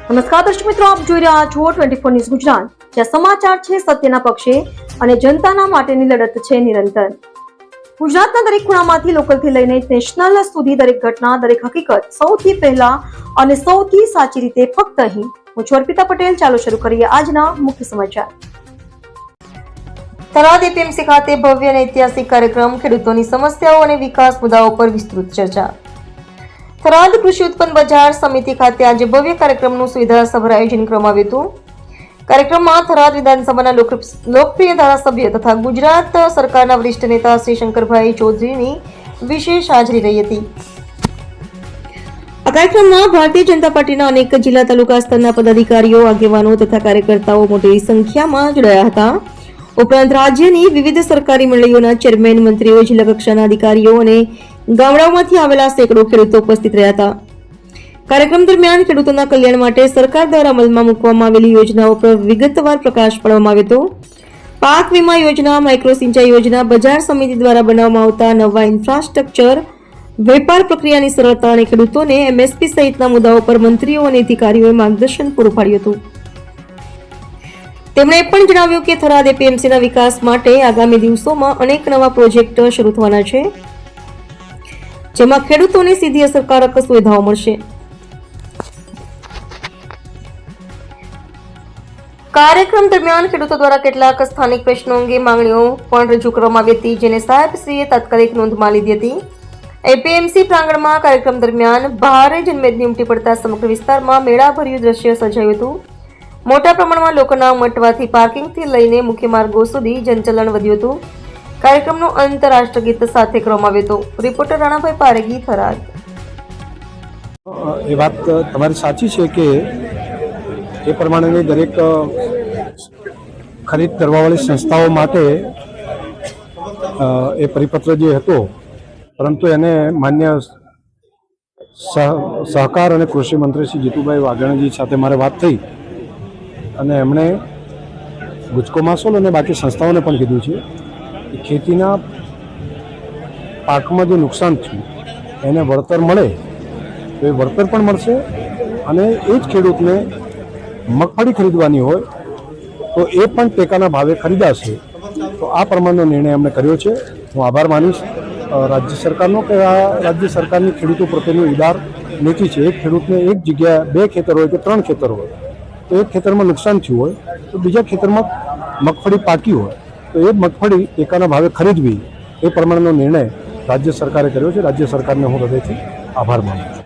નમસ્કાર દર્શક મિત્રો, આપ જોઈ રહ્યા છો 24 ન્યૂઝ ગુજરાત, જ્યાં સમાચાર છે સત્યના પક્ષે અને જનતાના માટેની લડત છે નિરંતર. ગુજરાતના દરેક ખૂણામાંથી લોકલથી લઈને નેશનલ સુધી દરેક ઘટના, દરેક હકીકત સૌથી પહેલા અને સૌથી સાચી રીતે ફક્ત અહીં. હું છું અર્પિતા પટેલ. ચાલો શરૂ કરીએ આજના મુખ્ય સમાચાર. થરાદ એપીએમસી ખાતે ભવ્ય અને ઐતિહાસિક કાર્યક્રમ, ખેડૂતોની સમસ્યાઓ અને વિકાસ મુદ્દાઓ પર વિસ્તૃત ચર્ચા. થરાદ કૃષિ ઉત્પન્ન બજાર સમિતિ ખાતે આજે ભવ્ય કાર્યક્રમનું સુવિધાસભર આયોજન કરવામાં આવ્યું હતું. કાર્યક્રમમાં થરાદ વિધાનસભાના લોકપ્રિય ધારાસભ્ય તથા ગુજરાત સરકારના વરિષ્ઠ નેતા શ્રી શંકરભાઈ ચૌધરીની વિશેષ હાજરી રહી હતી. આ કાર્યક્રમમાં ભારતીય જનતા પાર્ટીના અનેક જિલ્લા તાલુકા સ્તરના પદાધિકારીઓ, આગેવાનો તથા કાર્યકર્તાઓ મોટી સંખ્યામાં જોડાયા હતા. ઉપરાંત રાજ્યની વિવિધ સરકારી મંડળીઓના ચેરમેન, મંત્રીઓ, જિલ્લા કક્ષાના અધિકારીઓ અને ગામડાઓમાંથી આવેલા સેંકડો ખેડૂતો ઉપસ્થિત રહ્યા હતા. કાર્યક્રમ દરમિયાન ખેડૂતોના કલ્યાણ માટે સરકાર દ્વારા અમલમાં મૂકવામાં આવેલી યોજનાઓ પર વિગતવાર પ્રકાશ પાડવામાં આવ્યો હતો. પાક વીમા યોજના, માઇક્રો સિંચાઈ યોજના, બજાર સમિતિ દ્વારા બનાવવામાં આવતા નવા ઇન્ફ્રાસ્ટ્રક્ચર, વેપાર પ્રક્રિયાની સરળતા અને ખેડૂતોને એમએસપી સહિતના મુદ્દાઓ પર મંત્રીઓ અને અધિકારીઓએ માર્ગદર્શન પૂરું પાડ્યું હતું. તેમણે પણ જણાવ્યું કે થરાદ એપીએમસીના વિકાસ માટે આગામી દિવસોમાં અનેક નવા પ્રોજેક્ટ શરૂ થવાના છે, જેમાં ખેડૂતોને સીધી અસરકારક સુવિધાઓ મળશે. કાર્યક્રમ દરમિયાન ખેડૂતો દ્વારા કેટલાક સ્થાનિક પ્રશ્નો અંગે માંગણીઓ પણ રજૂ કરવામાં આવી હતી, જેને સાહેબશ્રીએ તાત્કાલિક નોંધમાં લીધી હતી. એપીએમસી પ્રાંગણમાં કાર્યક્રમ દરમિયાન ભારે જનમેદની ઉમટી પડતા સમગ્ર વિસ્તારમાં મેળાભર્યું દ્રશ્ય સર્જાયું હતું. મોટા પ્રમાણમાં લોકોના ઉમટવાથી પાર્કિંગથી લઈને મુખ્ય માર્ગો સુધી જનચલણ વધ્યું હતું. કાર્યક્રમનો અંત રાષ્ટ્રગીત સાથે કરવામાં આવ્યો હતો. રિપોર્ટર રાણાભાઈ પારેગી, થરાદ. એ વાત તમારી સાચી છે કે એ પ્રમાણેની દરેક ખરીદ કરવાવાળી સંસ્થાઓ માટે એ પરિપત્ર જે હતો, પરંતુ એને માન્ય સહકાર અને કૃષિ મંત્રી શ્રી જીતુભાઈ વાઘાણીજી સાથે મારે વાત થઈ અને એમણે ગુજકો માસોલ અને બાકી સંસ્થાઓને પણ કીધું છે કે ખેતીના પાકમાં જે નુકસાન થયું એને વળતર મળે તો એ વળતર પણ મળશે અને એ જ ખેડૂતને મગફળી ખરીદવાની હોય તો એ પણ ટેકાના ભાવે ખરીદાશે. તો આ પ્રમાણનો નિર્ણય એમણે કર્યો છે. હું આભાર માનીશ રાજ્ય સરકારનો કે આ રાજ્ય સરકારની ખેડૂતો પ્રત્યેની ઉદાર નીતિ છે. એક ખેડૂતને એક જગ્યાએ 2 ખેતર હોય કે 3 ખેતર હોય તો એક ખેતરમાં નુકસાન થયું હોય તો બીજા ખેતરમાં મગફળી પાકી હોય તો એ મગફળી ટેકાના ભાવે ખરીદવી, એ પ્રમાણેનો નિર્ણય રાજ્ય સરકારે કર્યો છે. રાજ્ય સરકારને હું હૃદયથી આભાર માનું છું.